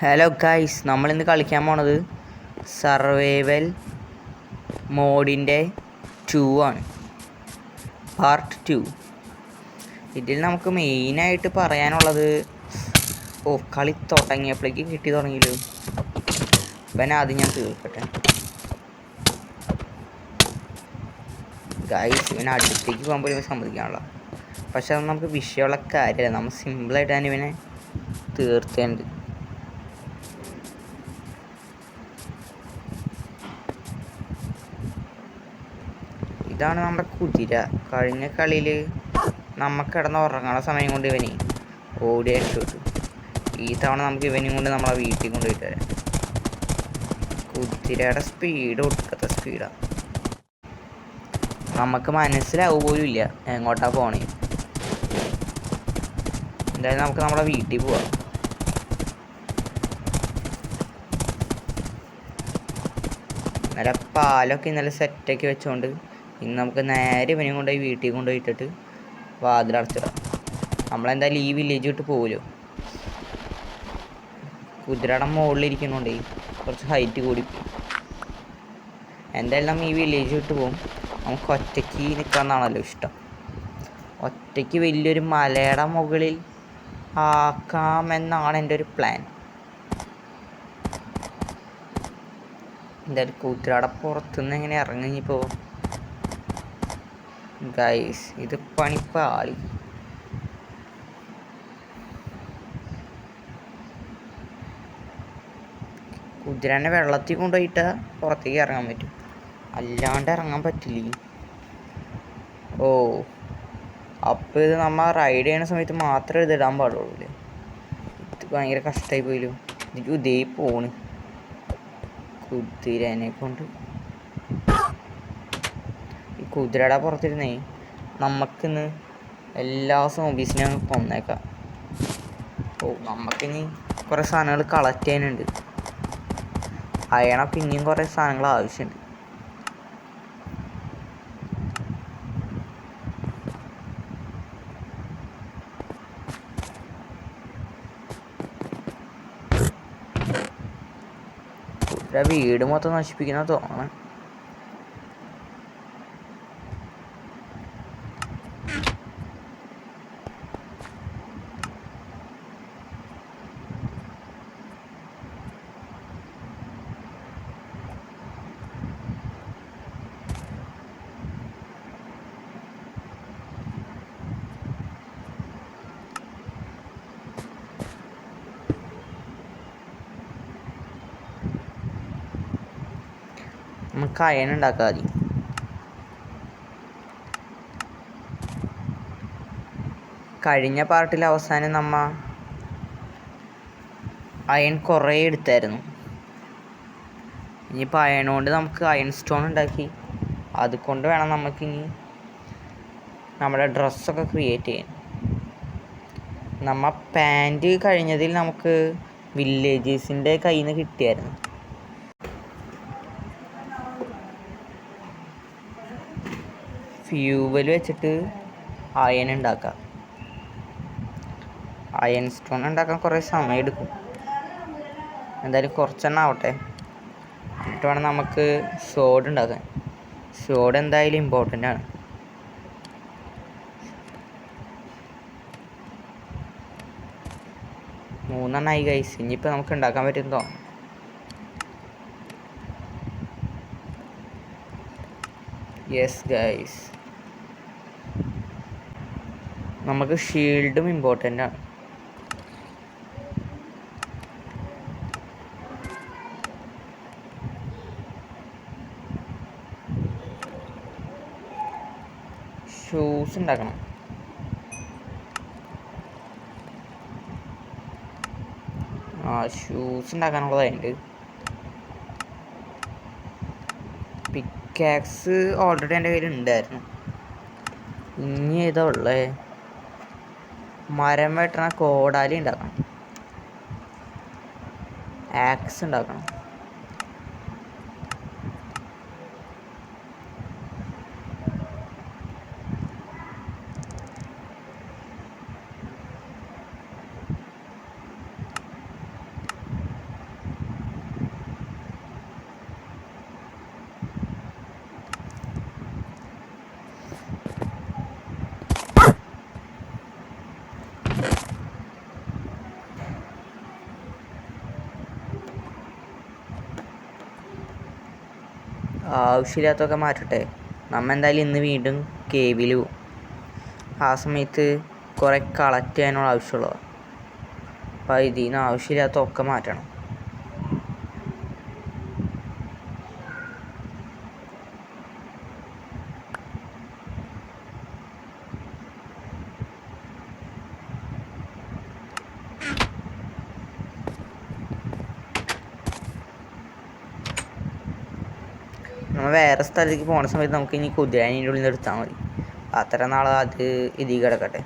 Hello guys, നമ്മളിന്ന് കളിക്കാൻ പോണത് സർവൈവൽ മോഡിൻ്റെ 2 ആണ്, പാർട്ട് 2. ഇതിൽ നമുക്ക് മെയിനായിട്ട് പറയാനുള്ളത്, കളി തുടങ്ങിയപ്പോഴേക്ക് കിട്ടി തുടങ്ങിയല്ലോ. അപ്പം ആദ്യം ഞാൻ തീർക്കട്ടെ ഗൈസ്. ഇവനെ അടുത്തേക്ക് പോകുമ്പോൾ ഇവൻ സമ്മതിക്കാനുള്ള, പക്ഷെ അത് നമുക്ക് വിഷയമുള്ള കാര്യമല്ല. നമ്മൾ സിമ്പിളായിട്ട് തന്നെ ഇവനെ തീർത്തേണ്ടത്. ഇതാണ് നമ്മുടെ കുതിര. കഴിഞ്ഞ കളിയിൽ നമുക്ക് കിടന്ന് ഉറങ്ങണ സമയം കൊണ്ട് ഇവനെ ഓടി അടിച്ചോട്ടു. ഈ തവണ നമുക്ക് ഇവനും കൊണ്ട് നമ്മളെ വീട്ടിൽ കൊണ്ടുപോയിട്ട് വരാം. കുതിരയുടെ സ്പീഡ് ഒടുക്കത്തെ സ്പീഡാണ്. നമുക്ക് മനസ്സിലാവുക പോലും ഇല്ല എങ്ങോട്ടാ പോണേ. എന്തായാലും നമുക്ക് നമ്മളെ വീട്ടിൽ പോവാം. ഇന്നലെ പാലൊക്കെ ഇന്നലെ സെറ്റാക്കി വെച്ചോണ്ട് ഇന്ന് നമുക്ക് നേരെ ഇവനെയും കൊണ്ടുപോയി വീട്ടിൽ കൊണ്ടുപോയിട്ടിട്ട് വാതിലടച്ചിടാം. നമ്മളെന്തായാലും ഈ വില്ലേജ് വിട്ട് പോകുമല്ലോ. കുതിരയുടെ മുകളിലിരിക്കുന്നുണ്ടേ കുറച്ച് ഹൈറ്റ് കൂടി. എന്തായാലും നമ്മൾ ഈ വില്ലേജ് വിട്ട് പോകും. നമുക്ക് ഒറ്റയ്ക്ക് നിൽക്കാമെന്നാണല്ലോ ഇഷ്ടം. ഒറ്റയ്ക്ക് വലിയൊരു മലയുടെ മുകളിൽ ആക്കാമെന്നാണ് എൻ്റെ ഒരു പ്ലാൻ. എന്തായാലും കുതിരയുടെ പുറത്തുനിന്ന് എങ്ങനെ ഇറങ്ങിപ്പോൾ ഗൈസ്, ഇത് പണിപ്പാളി. കുതിരനെ വെള്ളത്തിൽ കൊണ്ടുപോയിട്ടാൽ പുറത്തേക്ക് ഇറങ്ങാൻ പറ്റും, അല്ലാണ്ട് ഇറങ്ങാൻ പറ്റില്ല. അപ്പോൾ ഇത് നമ്മൾ റൈഡ് ചെയ്യുന്ന സമയത്ത് മാത്രമേ ഇത് ഇടാൻ പാടുള്ളൂ അല്ലേ? ഇത് ഭയങ്കര കഷ്ടമായി പോയല്ലോ. എനിക്ക് ഇതേ പോണ് കുതിരനെ കൊണ്ട്. ഈ കുതിരയുടെ പുറത്തിരുന്നേ നമുക്കിന്ന് എല്ലാ സോംബീസിനെയും കൊന്നേക്കാം. നമുക്കിനി കുറേ സാധനങ്ങൾ കളക്ട് ചെയ്യാനുണ്ട്. അയണൊക്കെ ഇനിയും കുറേ സാധനങ്ങൾ ആവശ്യമുണ്ട്. കുതിര വീട് മൊത്തം നശിപ്പിക്കുന്ന തോന്നണം. നമുക്ക് അയൺ ഉണ്ടാക്കാം ആദ്യം. കഴിഞ്ഞ പാർട്ടിൽ അവസാനം നമ്മ അയൺ കുറേ എടുത്തായിരുന്നു. ഇനിയിപ്പോൾ അയൺ കൊണ്ട് നമുക്ക് അയൺ സ്റ്റോൺ ഉണ്ടാക്കി അതുകൊണ്ട് വേണം നമുക്കിനി നമ്മുടെ ഡ്രസ്സൊക്കെ ക്രിയേറ്റ് ചെയ്യാൻ. നമ്മൾ പാൻറ്റ് കഴിഞ്ഞതിൽ നമുക്ക് വില്ലേജേഴ്സിൻ്റെ കയ്യിൽ നിന്ന് കിട്ടിയായിരുന്നു. ഫ്യൂവൽ വെച്ചിട്ട് അയൺ ഉണ്ടാക്കാം. അയൺ സ്റ്റോൺ ഉണ്ടാക്കാൻ കുറേ സമയം എടുക്കും. എന്തായാലും കുറച്ചെണ്ണം ആവട്ടെ, എന്നിട്ട് വേണം നമുക്ക് ഷോഡ് ഉണ്ടാക്കാൻ. ഷോഡ് എന്തായാലും ഇമ്പോർട്ടൻ്റ് ആണ്. മൂന്നെണ്ണമായി ഗൈസ്. ഇനിയിപ്പോൾ നമുക്ക് ഉണ്ടാക്കാൻ പറ്റുന്നതോ. യെസ് ഗൈസ്, നമുക്ക് ഷീൽഡും ഇമ്പോർട്ടൻ്റ് ആണ്. ഷൂസ് ഉണ്ടാക്കണം. ഷൂസ് ഉണ്ടാക്കാനുള്ളതായിട്ട് പിക്കാക്സ് ഓൾറെഡി എൻ്റെ കയ്യിൽ ഉണ്ടായിരുന്നു. ഇനി ഏതാ ഉള്ളത്? മരം വെട്ടണ കോടാലി ഉണ്ടാക്കണം. ആക്സ് ഉണ്ടാക്കണം. ആവശ്യമില്ലാത്തൊക്കെ മാറ്റട്ടെ. നമ്മൾ എന്തായാലും ഇന്ന് വീണ്ടും കേവിൽ പോവും. ആ സമയത്ത് കുറേ കളക്ട് ചെയ്യാനുള്ള ആവശ്യമുള്ളതാണ്. അപ്പോൾ ഇതിൽ നിന്ന് ആവശ്യമില്ലാത്തൊക്കെ മാറ്റണം. നമ്മൾ വേറെ സ്ഥലത്തേക്ക് പോകുന്ന സമയത്ത് നമുക്ക് ഇനി കുതിരാനിൻ്റെ ഉള്ളിൽ നിന്ന് എടുത്താൽ മതി. അത്ര നാൾ അത് ഇതിൽ കിടക്കട്ടെ.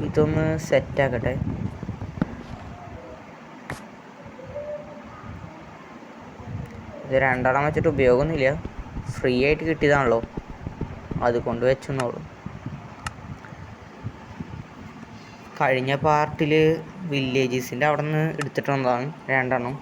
ഇതൊന്ന് സെറ്റാക്കട്ടെ. ഇത് രണ്ടെണ്ണം വെച്ചിട്ട് ഉപയോഗമൊന്നുമില്ല, ഫ്രീ ആയിട്ട് കിട്ടിയതാണല്ലോ, അതുകൊണ്ട് വെച്ചെന്നോളൂ. കഴിഞ്ഞ പാർട്ടിൽ വില്ലേജസിൻ്റെ അവിടെ നിന്ന് എടുത്തിട്ട് വന്നതാണ് രണ്ടെണ്ണം.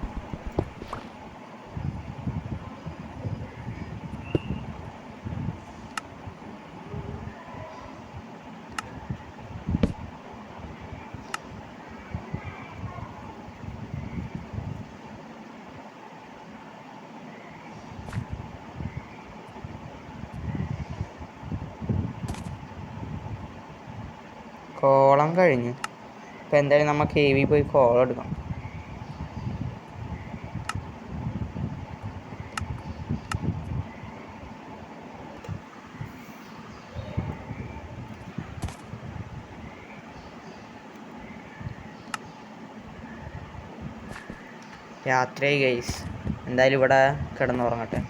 കോളം കഴിഞ്ഞു. ഇപ്പം എന്തായാലും നമ്മൾ കേവി പോയി കോളം എടുക്കണം. രാത്രിയായി ഗൈസ്, എന്തായാലും ഇവിടെ കിടന്നുറങ്ങട്ടെ.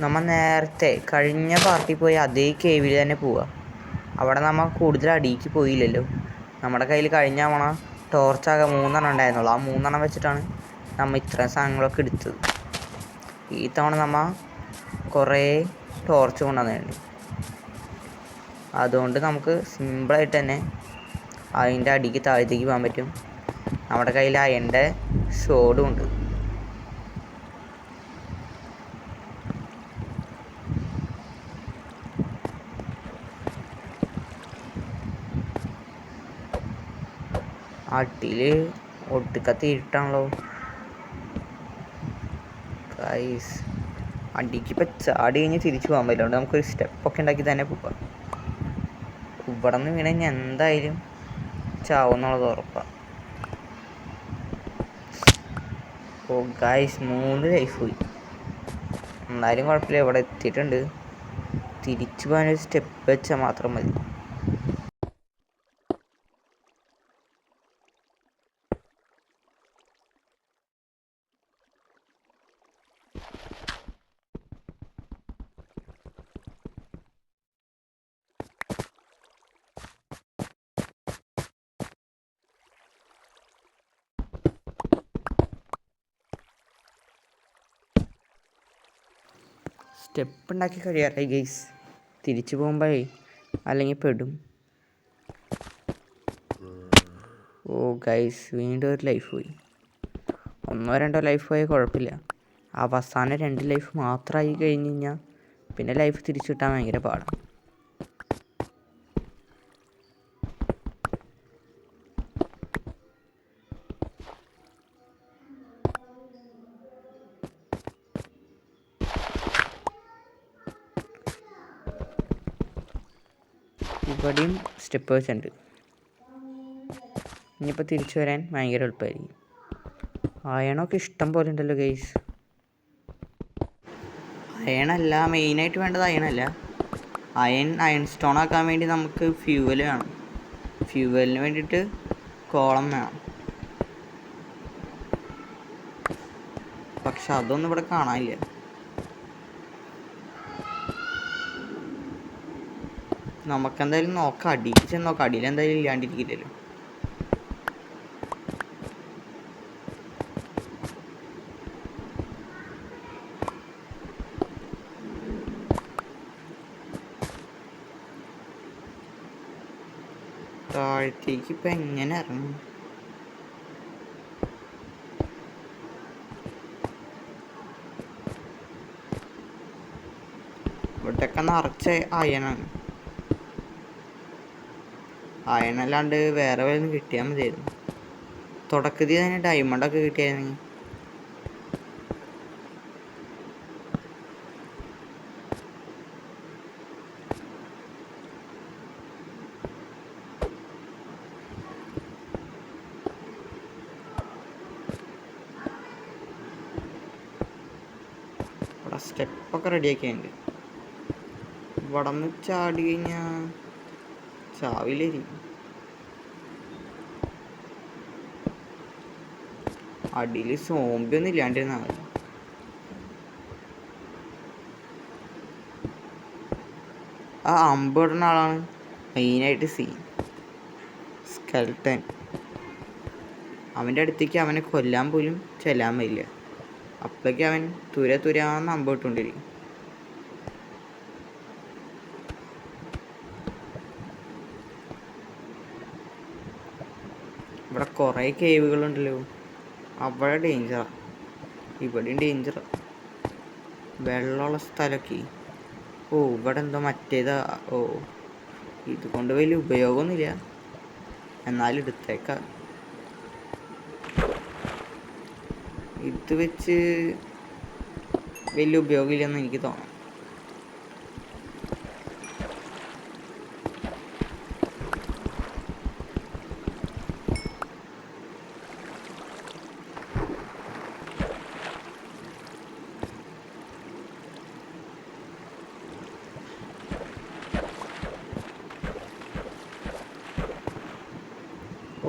നമ്മൾ നേരത്തെ കഴിഞ്ഞ പാർട്ടി പോയി അതേ കേവിൽ തന്നെ പോവുക. അവിടെ നമ്മൾ കൂടുതൽ അടിയിലേക്ക് പോയില്ലല്ലോ. നമ്മുടെ കയ്യിൽ കഴിഞ്ഞ തവണ ടോർച്ചാകെ 3 ഉണ്ടായിരുന്നുള്ളൂ. ആ 3 വെച്ചിട്ടാണ് നമ്മൾ ഇത്രയും സാധനങ്ങളൊക്കെ എടുത്തത്. ഈ തവണ നമ്മൾ കുറേ ടോർച്ച് കൊണ്ടുവന്നിട്ടുണ്ട്. അതുകൊണ്ട് നമുക്ക് സിമ്പിളായിട്ട് തന്നെ അതിൻ്റെ അടിക്ക് താഴത്തേക്ക് പോകാൻ പറ്റും. നമ്മുടെ കയ്യിൽ അയണിൻ്റെ ഷോർഡും ഉണ്ട്. അടിയിൽ ഒട്ടുക്കത്തി ഇരുട്ടാണല്ലോ ഗൈസ്. അടിക്ക് ഇപ്പം ചാടി കഴിഞ്ഞ് തിരിച്ചു പോകാൻ പറ്റില്ല. അതുകൊണ്ട് നമുക്കൊരു സ്റ്റെപ്പൊക്കെ ഉണ്ടാക്കി തന്നെ പോകാം. ഇവിടെ നിന്ന് വീണ് കഴിഞ്ഞാൽ എന്തായാലും ചാവുന്നുള്ളത് ഉറപ്പാണ്. ഓ ഗൈസ്, 3 ലൈഫ് പോയി. എന്നാലും കുഴപ്പമില്ല, ഇവിടെ എത്തിയിട്ടുണ്ട്. തിരിച്ചു പോകാനൊരു സ്റ്റെപ്പ് വെച്ചാൽ മാത്രം മതി. സ്റ്റെപ്പ് ഉണ്ടാക്കി കഴിയാറായി ഗൈസ്. തിരിച്ചു പോകുമ്പോഴേ അല്ലെങ്കിൽ പെടും. ഓ ഗൈസ്, വീണ്ടും ഒരു ലൈഫ് പോയി. 1-2 ലൈഫ് പോയാൽ കുഴപ്പമില്ല. അവസാനം 2 ലൈഫ് മാത്രമായി കഴിഞ്ഞ് കഴിഞ്ഞാൽ പിന്നെ ലൈഫ് തിരിച്ചു കിട്ടാൻ ഭയങ്കര പാടാണ്. ഇവിടെയും സ്റ്റെപ്പ് വെച്ചിട്ടുണ്ട്. ഇനിയിപ്പോൾ തിരിച്ചു വരാൻ ഭയങ്കര എളുപ്പമായിരിക്കും. അയണൊക്കെ ഇഷ്ടം പോലെ ഉണ്ടല്ലോ ഗൈസ്. അയണല്ല, മെയിനായിട്ട് വേണ്ടത് അയണല്ല. അയൺ സ്റ്റോൺ ആക്കാൻ വേണ്ടി നമുക്ക് ഫ്യൂവൽ വേണം. ഫ്യൂവലിന് വേണ്ടിയിട്ട് കോളം വേണം. പക്ഷെ അതൊന്നും ഇവിടെ കാണാനില്ല. നമുക്കെന്തായാലും നോക്കാം, അടിയിൽ ചെന്ന് നോക്കാം. അടിയിൽ എന്തായാലും ഇല്ലാണ്ടിരിക്കില്ലല്ലോ. താഴത്തേക്ക് ഇപ്പം എങ്ങനെ ഇറങ്ങും? ഇവിടെയൊക്കെ നിറച്ച് അയണാണ്. അയണല്ലാണ്ട് വേറെ വല്ലതും കിട്ടിയാൽ മതിയായിരുന്നു. തുടക്കത്തിൽ തന്നെ ഡയമണ്ടൊക്കെ കിട്ടിയായിരുന്നു. ഇവിടെ സ്റ്റെപ്പൊക്കെ റെഡിയാക്കിയുണ്ട്. ഇവിടെ നിന്ന് ചാടി കഴിഞ്ഞാൽ ചാവില്ലായിരിക്കും. അടിയിൽ സോംബിയൊന്നും ഇല്ലാണ്ടിരുന്നാൽ മതി. ആ അമ്പ് ഇടുന്ന ആളാണ് മെയിനായിട്ട് സീൻ. സ്കെൽട്ടൻ. അവൻ്റെ അടുത്തേക്ക് അവനെ കൊല്ലാൻ പോലും ചെല്ലാൻ വയ്യ. അപ്പോഴേക്ക് അവൻ തുരാന്ന് അമ്പ് ഇട്ടുകൊണ്ടിരിക്കും. ഇവിടെ കുറേ കേവുകളുണ്ടല്ലോ. അവിടെ ഡേഞ്ചറാണ്, ഇവിടെയും ഡേഞ്ചറാണ്. വെള്ളമുള്ള സ്ഥലമൊക്കെ. ഓ ഇവിടെ എന്തോ മറ്റേതാ. ഓ ഇതുകൊണ്ട് വലിയ ഉപയോഗമൊന്നുമില്ല, എന്നാലും എടുത്തേക്കാം. ഇത് വെച്ച് വലിയ ഉപയോഗമില്ലെന്ന് എനിക്ക് തോന്നുന്നു.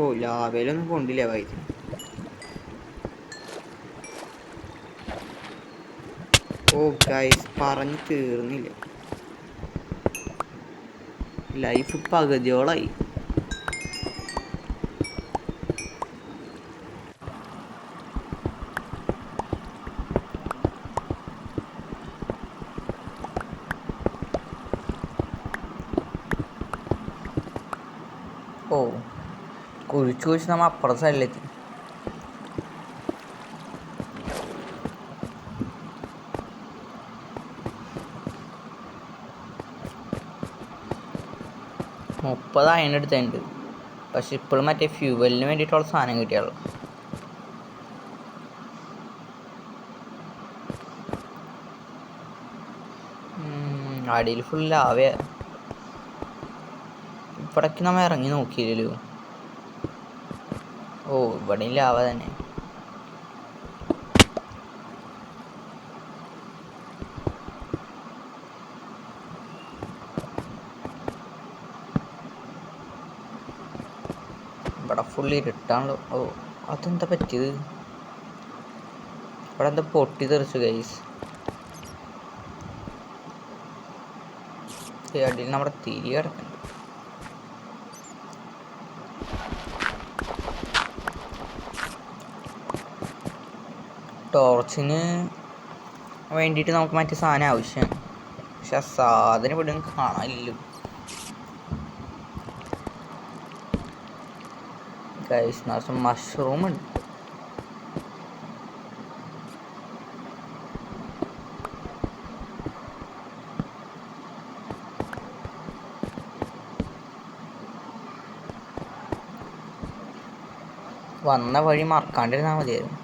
ഓ ലാവയിലൊന്നും കൊണ്ടില്ല വൈദ്യുതി. ഓ ഗൈസ്, പറഞ്ഞു തീർന്നില്ല. ലൈഫ് പകുതിയോളായി. ഓ കുഴിച്ച് നമ്മ അപ്പുറത്തെ സൈഡിലെത്തി. മുപ്പത് അയൺ എടുത്തിട്ടുണ്ട്. പക്ഷെ ഇപ്പോഴും മറ്റേ ഫ്യൂവലിന് വേണ്ടിയിട്ടുള്ള സാധനം കിട്ടിയുള്ളൂ. അടിയിൽ ഫുൾ ലാവയാ. ഇവിടേക്ക് നമ്മൾ ഇറങ്ങി നോക്കിയില്ലല്ലോ. ഓ ഇവിടെയും ലാവ തന്നെ. ഇവിടെ ഫുൾ ഇരുട്ടാണല്ലോ. ഓ അതെന്താ പറ്റിയത്? ഇവിടെ എന്താ പൊട്ടി തെറിച്ചു ഗൈസ്. അടിയിൽ നമ്മുടെ തിരി കിടക്കുന്നുണ്ട്. ടോർച്ചിന് വേണ്ടിയിട്ട് നമുക്ക് മറ്റേ സാധനം ആവശ്യമാണ്. പക്ഷെ ആ സാധനം ഇവിടെ ഒന്നും കാണാനില്ലല്ലോ ഗൈസ്. നിറച്ച് മഷ്റൂം ഉണ്ട്. വന്ന വഴി മറക്കാണ്ടിരുന്നാൽ മതിയായിരുന്നു.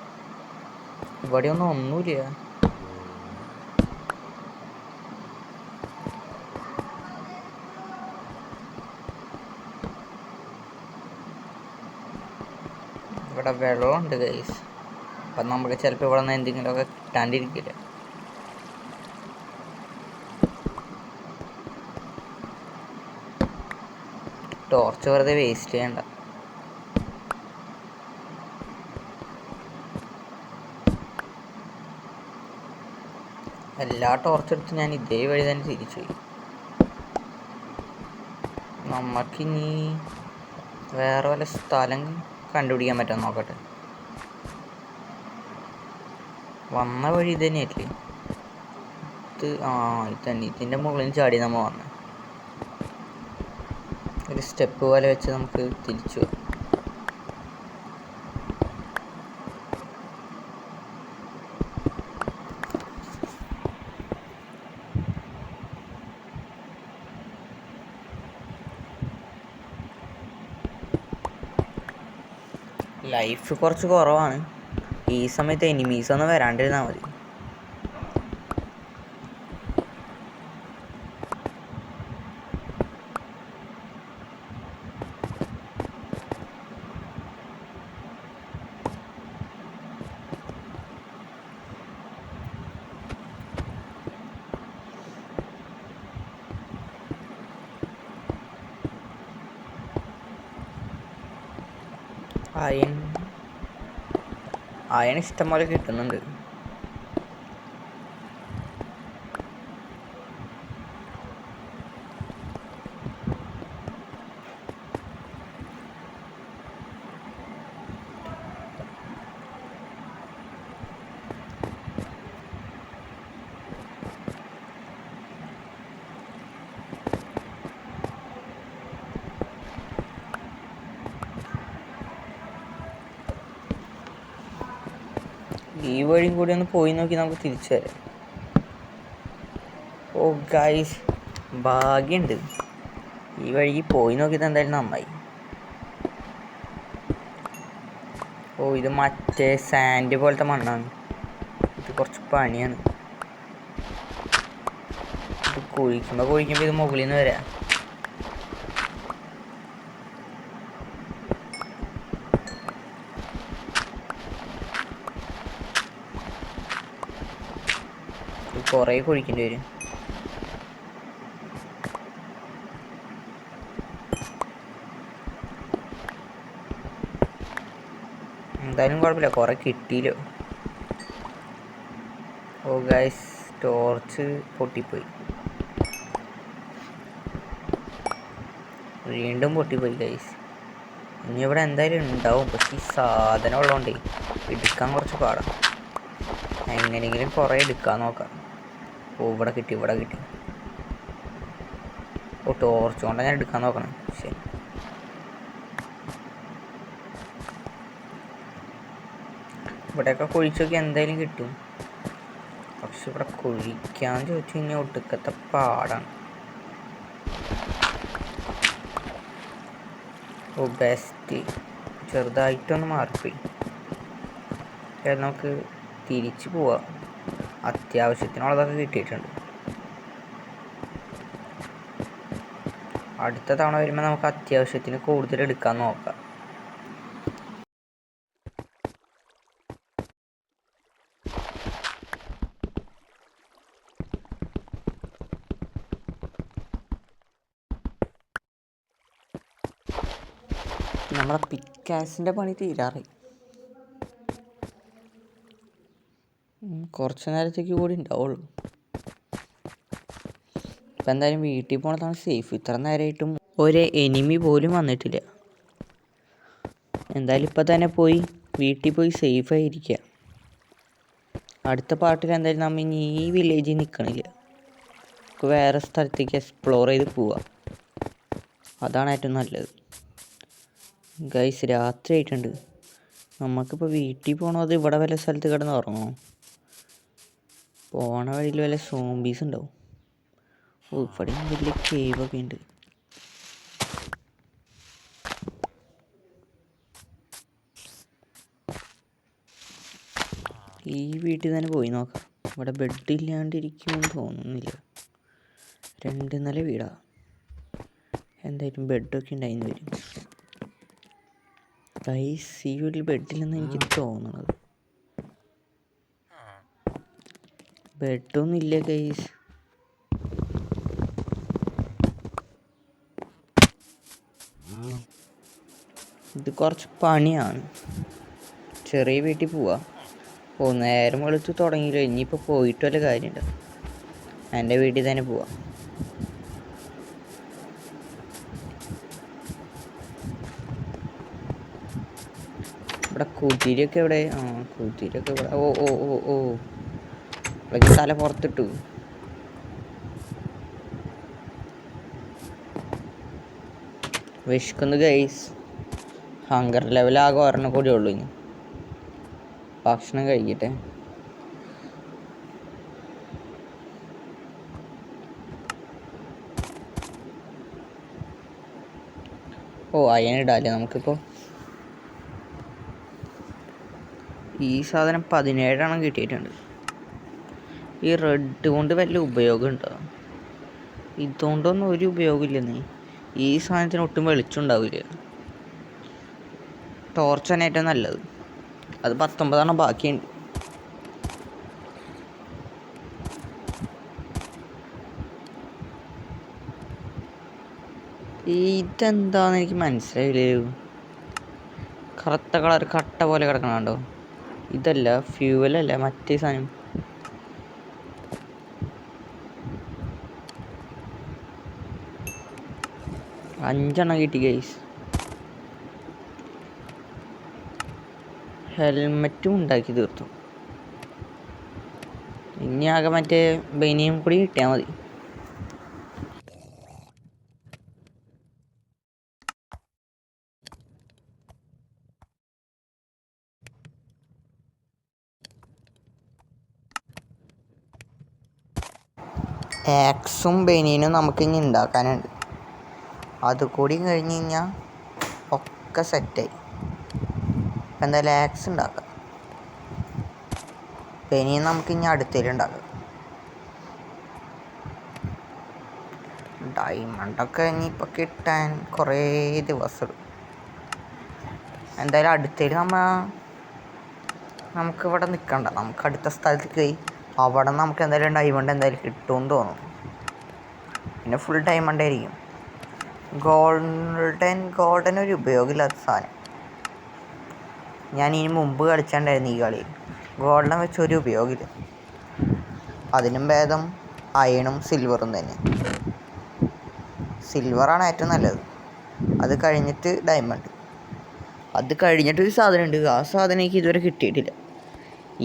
ഇവിടെ ഒന്നുമില്ല. ഇവിടെ വെള്ളമുണ്ട് ഗൈസ്. അപ്പം നമുക്ക് ചിലപ്പോൾ ഇവിടെ നിന്ന് എന്തെങ്കിലുമൊക്കെ കിട്ടാണ്ടിരിക്കില്ല. ടോർച്ച് വെറുതെ വേസ്റ്റ് ചെയ്യണ്ട. എല്ലാ ടോർച്ചെടുത്ത് ഞാൻ ഇതേ വഴി തന്നെ തിരിച്ചു പോയി. നമുക്കിനി വേറെ വല്ല സ്ഥലം കണ്ടുപിടിക്കാൻ പറ്റാൻ നോക്കട്ടെ. വന്ന വഴി ഇത് തന്നെയല്ലേ? ഇത് ഇത് തന്നെ. ഇതിൻ്റെ മുകളിൽ ചാടി നമ്മൾ വന്നത്. ഒരു സ്റ്റെപ്പ് പോലെ വെച്ച് നമുക്ക് തിരിച്ചു പോകാം. ലൈഫ് കുറച്ച് കുറവാണ്. ഈ സമയത്ത് എനിമീസ് ഒന്നും വരാണ്ടിരുന്നാൽ മതി. അയൺ ഇഷ്ടം പോലെ കിട്ടുന്നുണ്ട്. ഈ വഴിയും കൂടി ഒന്ന് പോയി നോക്കി നമുക്ക് തിരിച്ചു വരാം. ഓ ഗൈസ്, ഭാഗ്യമുണ്ട്. ഈ വഴിക്ക് പോയി നോക്കിയത് എന്തായാലും നന്നായി. ഓ, ഇത് മറ്റേ സാൻഡ് പോലത്തെ മണ്ണാണ്. ഇത് കുറച്ച് പണിയാണ്. ഇത് കുഴിക്കുമ്പോൾ ഇത് മുകളിൽ നിന്ന് വരാം. കുറേ കുഴിക്കേണ്ടി വരും. എന്തായാലും കുഴപ്പമില്ല, കുറേ കിട്ടിയില്ലോ. ഓ ഗൈസ്, ടോർച്ച് പൊട്ടിപ്പോയി. വീണ്ടും പൊട്ടിപ്പോയി ഗൈസ്. ഇനി ഇവിടെ എന്തായാലും ഉണ്ടാവും. പക്ഷെ ഈ സാധനം ഉള്ളതുകൊണ്ടേ എടുക്കാൻ കുറച്ച് പാടാം. എങ്ങനെയെങ്കിലും കുറേ എടുക്കാൻ നോക്കാം. ഓ, ഇവിടെ കിട്ടി. ഓ, ടോർച്ച് കൊണ്ടാണ് ഞാൻ എടുക്കാൻ നോക്കണം. ശരി, ഇവിടെയൊക്കെ കുഴിച്ചൊക്കെ എന്തായാലും കിട്ടും. പക്ഷെ ഇവിടെ കുഴിക്കാൻ ചോദിച്ചു കഴിഞ്ഞാൽ ഒടുക്കത്തെ പാടാണ്. ഓ ബെസ്റ്റ്, ചെറുതായിട്ടൊന്ന് മാറിപ്പോയി. നമുക്ക് തിരിച്ചു പോവാം. അത്യാവശ്യത്തിനുള്ളതൊക്കെ കിട്ടിയിട്ടുണ്ട്. അടുത്ത തവണ വരുമ്പോൾ നമുക്ക് അത്യാവശ്യത്തിന് കൂടുതൽ എടുക്കാൻ നോക്കാം. നമ്മുടെ പിക്കാസിൻ്റെ പണി തീരാറായി. കുറച്ച് നേരത്തേക്ക് കൂടി ഉണ്ടാവുള്ളൂ. ഇപ്പം എന്തായാലും വീട്ടിൽ പോണതാണ് സേഫ്. ഇത്ര നേരമായിട്ടും ഒരു എനിമി പോലും വന്നിട്ടില്ല. എന്തായാലും ഇപ്പം തന്നെ പോയി വീട്ടിൽ പോയി സേഫായിരിക്കുക. അടുത്ത പാർട്ടിൽ എന്തായാലും നമ്മൾ ഇനി ഈ വില്ലേജിൽ നിൽക്കണില്ല. നമുക്ക് വേറെ സ്ഥലത്തേക്ക് എക്സ്പ്ലോർ ചെയ്ത് പോവാം. അതാണ് ഏറ്റവും നല്ലത്. ഗൈസ്, രാത്രി ആയിട്ടുണ്ട്. നമുക്കിപ്പോൾ വീട്ടിൽ പോകണത് ഇവിടെ വല്ല സ്ഥലത്ത് കിടന്ന് ഉറങ്ങണോ? പോണ വഴിയിൽ വല്ല സോംബീസ് ഉണ്ടാവും. ഓ, ഇവിടെ വലിയ കേവൊക്കെ ഉണ്ട്. ഈ വീട്ടിൽ തന്നെ പോയി നോക്കാം. ഇവിടെ ബെഡ് ഇല്ലാണ്ടിരിക്കുമെന്ന് തോന്നുന്നില്ല. 2 നില വീടാ. എന്തായാലും ബെഡൊക്കെ ഉണ്ടായിന്ന് വരും. ഗൈസ്, ഈ വീട്ടിൽ ബെഡില്ലെന്ന് എനിക്ക് തോന്നുന്നത്. ബെഡൊന്നും ഇല്ല ഗൈസ്. ഇത് കുറച്ച് പണിയാണ്. ചെറിയ വീട്ടിൽ പോവാം. ഓ, നേരം വെളുത്ത് തുടങ്ങിയില്ല. ഇനിയിപ്പോൾ പോയിട്ട് വല്ല കാര്യമുണ്ടോ? എൻ്റെ വീട്ടിൽ തന്നെ പോവാം. ഇവിടെ കൂത്തിരിയൊക്കെ എവിടെ? കൂത്തിരിയൊക്കെ ഇവിടെ. ഓ ഓ ഓ ഓ തല പുറത്തിട്ടു. വിശക്കുന്നു ഗൈസ്. ഹങ്കർ ലെവൽ ആകെ ഒരെണ്ണം കൂടി ഉള്ളൂ. ഇനി ഭക്ഷണം കഴിക്കട്ടെ. അയണിടാല്ലേ നമുക്കിപ്പോൾ. ഈ സാധനം 17 കിട്ടിയിട്ടുണ്ട്. ഈ റെഡ് കൊണ്ട് വല്ല ഉപയോഗമുണ്ടോ? ഇതുകൊണ്ടൊന്നും ഒരു ഉപയോഗമില്ലെന്നേ. ഈ സാധനത്തിന് ഒട്ടും വെളിച്ചമുണ്ടാവില്ല. ടോർച്ചാണ് ഏറ്റവും നല്ലത്. അത് 19 ബാക്കിയുണ്ട്. ഇതെന്താന്ന് എനിക്ക് മനസ്സിലായില്ലേ. കറുത്ത കളർ കട്ട പോലെ കിടക്കണുണ്ടോ? ഇതല്ല, ഫ്യൂവലല്ല, മറ്റേ സാധനം. അഞ്ചെണ്ണം കിട്ടി ഗൈസ്. ഹെൽമെറ്റും ഉണ്ടാക്കി തീർത്തു. ഇനി ആകെ മറ്റേ ബനിയും കൂടി കിട്ടിയാൽ മതി. ആക്സും ബനിയനും നമുക്കിനി ഉണ്ടാക്കാനുണ്ട്. അതുകൂടി കഴിഞ്ഞ് കഴിഞ്ഞാൽ ഒക്കെ സെറ്റായി. എന്തായാലും ആക്സ് ഉണ്ടാക്കാം. ബനിയൻ നമുക്കിനി അടുത്തേലുണ്ടാക്കാം. ഡയമണ്ടൊക്കെ ഇനിയിപ്പോൾ കിട്ടാൻ കുറേ ദിവസം എടുക്കും. എന്തായാലും അടുത്തേൽ നമുക്കിവിടെ നിൽക്കണ്ട. നമുക്ക് അടുത്ത സ്ഥലത്തേക്ക് പോയി അവിടെ നമുക്ക് എന്തായാലും ഡയമണ്ട് എന്തായാലും കിട്ടുമെന്ന് തോന്നുന്നു. പിന്നെ ഫുൾ ഡയമണ്ട് ആയിരിക്കും. ഗോൾഡൻ ഒരു ഉപയോഗമില്ലാത്ത സാധനം. ഞാൻ ഇനി മുമ്പ് കളിച്ചിട്ടുണ്ടായിരുന്നു ഈ കളിയിൽ. ഗോൾഡൻ വെച്ച് ഒരു ഉപയോഗമില്ല. അതിനും ഭേദം അയണും സിൽവറും തന്നെ. സിൽവറാണ് ഏറ്റവും നല്ലത്. അത് കഴിഞ്ഞിട്ട് ഡയമണ്ട്. അത് കഴിഞ്ഞിട്ടൊരു സാധനമുണ്ട്. ആ സാധനം എനിക്ക് ഇതുവരെ കിട്ടിയിട്ടില്ല.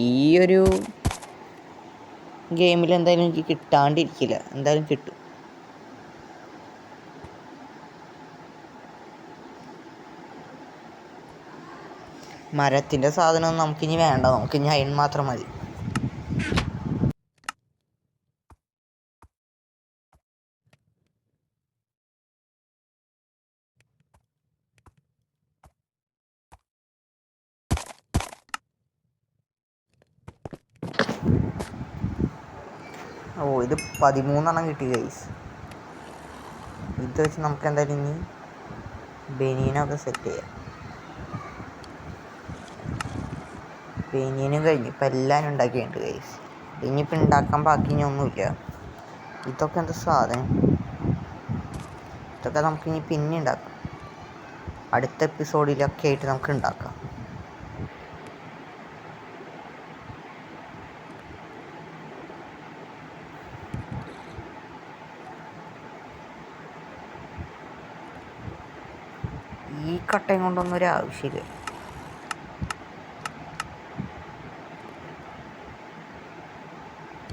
ഈ ഒരു ഗെയിമിൽ എന്തായാലും എനിക്ക് കിട്ടാണ്ടിരിക്കില്ല. എന്തായാലും കിട്ടും. മരത്തിൻ്റെ സാധനമൊന്നും നമുക്കിനി വേണ്ട. നമുക്കിനി അയൺ മാത്രം മതി. ഇത് 13 കിട്ടി ഗൈസ്. ഇത് വെച്ച് നമുക്ക് എന്തായാലും ഇനി ബനിയനൊക്കെ സെറ്റ് ചെയ്യാം. ബനിയനും കഴിഞ്ഞു. ഇപ്പം എല്ലാം ഉണ്ടാക്കിയിട്ടുണ്ട് ഗൈസ്. ഇനിയിപ്പോൾ ഉണ്ടാക്കാൻ ബാക്കി ഇനി ഒന്നുമില്ല. ഇതൊക്കെ എന്താ സാധനം? ഇതൊക്കെ നമുക്കിനി പിന്നെ ഉണ്ടാക്കാം. അടുത്ത എപ്പിസോഡിലൊക്കെ ആയിട്ട് നമുക്ക് ഉണ്ടാക്കാം. ഈ കട്ടയും കൊണ്ടൊന്നും ഒരു ആവശ്യമില്ല.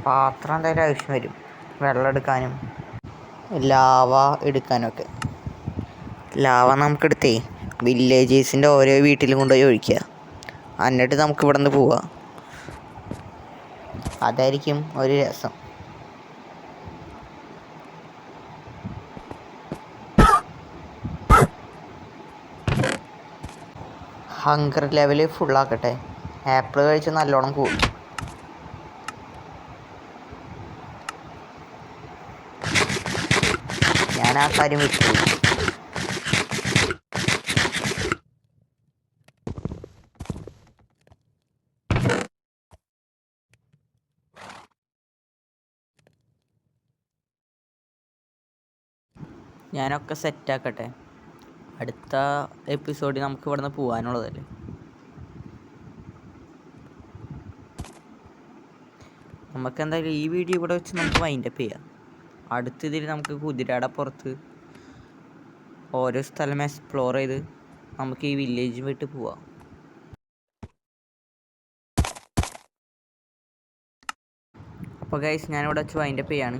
പാത്രം എന്തായാലും ആവശ്യം വരും. വെള്ളം എടുക്കാനും ലാവ എടുക്കാനൊക്കെ. ലാവ നമുക്കെടുത്തേ വില്ലേജേഴ്സിൻ്റെ ഓരോ വീട്ടിലും കൊണ്ടുപോയി ഒഴിക്കുക. എന്നിട്ട് നമുക്ക് ഇവിടെ നിന്ന് പോവാം. അതായിരിക്കും ഒരു രസം. Hunger level ഫുള്ളാക്കട്ടെ. ആപ്പിൾ കഴിച്ച് നല്ലോണം കൂടും. ഞാൻ ആ കാര്യം വിട്ടു. ഞാനൊക്കെ സെറ്റാക്കട്ടെ. അടുത്ത എപ്പിസോഡിൽ നമുക്ക് ഇവിടെ നിന്ന് പോകാനുള്ളതല്ലേ. നമുക്ക് എന്തായാലും ഈ വീഡിയോ ഇവിടെ വെച്ച് നമുക്ക് വൈൻഡപ്പ് ചെയ്യാം. അടുത്തതിൽ നമുക്ക് കുതിരയുടെ പുറത്ത് ഓരോ സ്ഥലം എക്സ്പ്ലോർ ചെയ്ത് നമുക്ക് ഈ വില്ലേജ് വിട്ട് പോവാം. അപ്പോൾ ഗൈസ് ഞാനിവിടെ വെച്ച് വൈൻഡപ്പ് ചെയ്യാണ്.